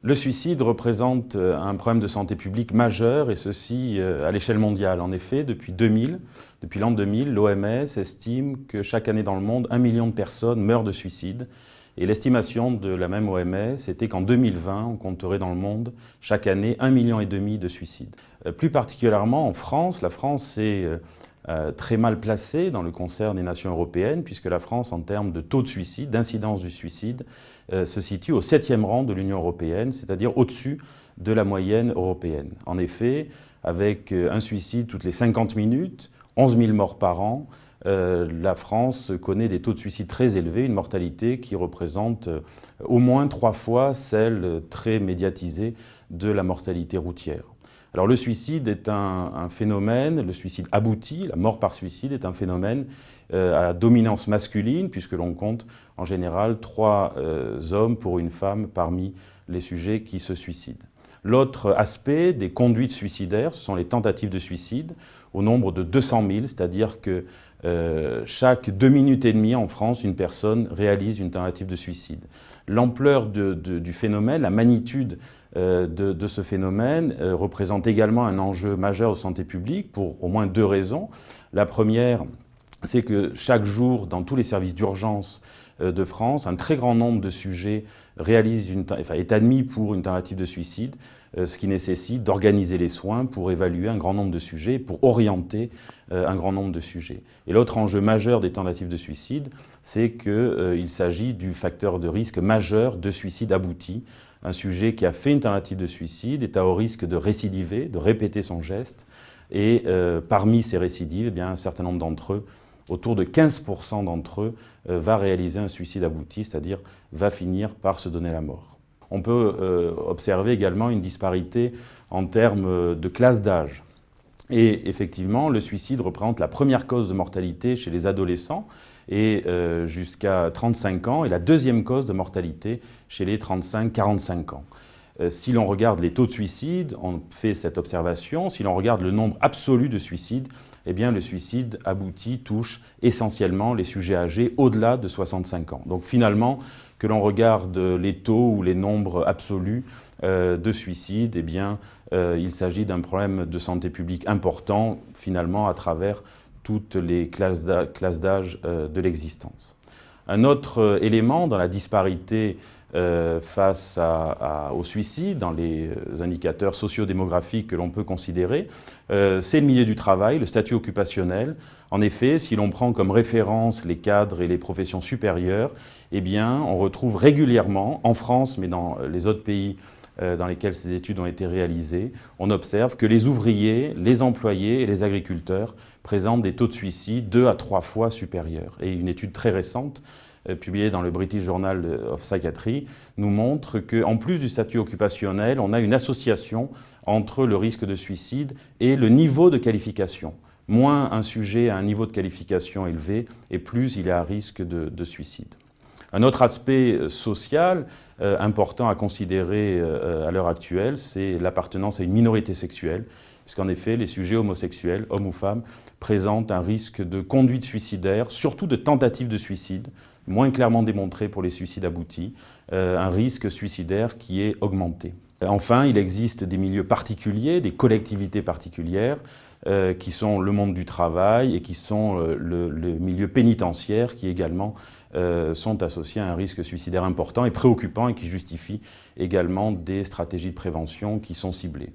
Le suicide représente un problème de santé publique majeur, et ceci à l'échelle mondiale. En effet, depuis l'an 2000, l'OMS estime que chaque année dans le monde, 1 million de personnes meurent de suicide. Et l'estimation de la même OMS était qu'en 2020, on compterait dans le monde chaque année 1,5 million de suicides. Plus particulièrement en France, la France est très mal placée dans le concert des nations européennes, puisque la France, en termes de taux de suicide, d'incidence du suicide, se situe au 7e rang de l'Union européenne, c'est-à-dire au-dessus de la moyenne européenne. En effet, avec un suicide toutes les 50 minutes, 11 000 morts par an, la France connaît des taux de suicide très élevés, une mortalité qui représente au moins 3 fois celle très médiatisée de la mortalité routière. Alors le suicide est un phénomène, le suicide abouti, la mort par suicide est un phénomène à dominance masculine, puisque l'on compte en général 3 hommes pour une femme parmi les sujets qui se suicident. L'autre aspect des conduites suicidaires, ce sont les tentatives de suicide, au nombre de 200 000, c'est-à-dire que chaque 2 minutes et demie en France, une personne réalise une tentative de suicide. L'ampleur du phénomène, la magnitude de ce phénomène représente également un enjeu majeur de santé publique pour au moins 2 raisons. La première, c'est que chaque jour, dans tous les services d'urgence de France, un très grand nombre de sujets est admis pour une tentative de suicide, ce qui nécessite d'organiser les soins pour évaluer un grand nombre de sujets, pour orienter un grand nombre de sujets. Et l'autre enjeu majeur des tentatives de suicide, c'est qu'il s'agit du facteur de risque majeur de suicide abouti. Un sujet qui a fait une tentative de suicide est à haut risque de récidiver, de répéter son geste, et parmi ces récidives, eh bien, un certain nombre d'entre eux, autour de 15% d'entre eux, va réaliser un suicide abouti, c'est-à-dire va finir par se donner la mort. On peut observer également une disparité en termes de classe d'âge. Et effectivement, le suicide représente la première cause de mortalité chez les adolescents, et jusqu'à 35 ans, et la deuxième cause de mortalité chez les 35-45 ans. Si l'on regarde les taux de suicide, on fait cette observation, si l'on regarde le nombre absolu de suicides, eh bien le suicide abouti touche essentiellement les sujets âgés au-delà de 65 ans. Donc finalement, que l'on regarde les taux ou les nombres absolus de suicides, eh bien il s'agit d'un problème de santé publique important, finalement, à travers toutes les classes d'âge de l'existence. Un autre élément dans la disparité face au suicide, dans les indicateurs sociodémographiques que l'on peut considérer, c'est le milieu du travail, le statut occupationnel. En effet, si l'on prend comme référence les cadres et les professions supérieures, eh bien, on retrouve régulièrement, en France, mais dans les autres pays dans lesquels ces études ont été réalisées, on observe que les ouvriers, les employés et les agriculteurs présentent des taux de suicide 2 à 3 fois supérieurs. Et une étude très récente, publiée dans le British Journal of Psychiatry, nous montre qu'en plus du statut occupationnel, on a une association entre le risque de suicide et le niveau de qualification. Moins un sujet a un niveau de qualification élevé, et plus il est à risque de suicide. Un autre aspect social important à considérer à l'heure actuelle, c'est l'appartenance à une minorité sexuelle, puisqu'en effet, les sujets homosexuels, hommes ou femmes, présentent un risque de conduite suicidaire, surtout de tentative de suicide, moins clairement démontré pour les suicides aboutis, un risque suicidaire qui est augmenté. Enfin, il existe des milieux particuliers, des collectivités particulières, qui sont le monde du travail et qui sont le milieu pénitentiaire, qui également sont associés à un risque suicidaire important et préoccupant, et qui justifient également des stratégies de prévention qui sont ciblées.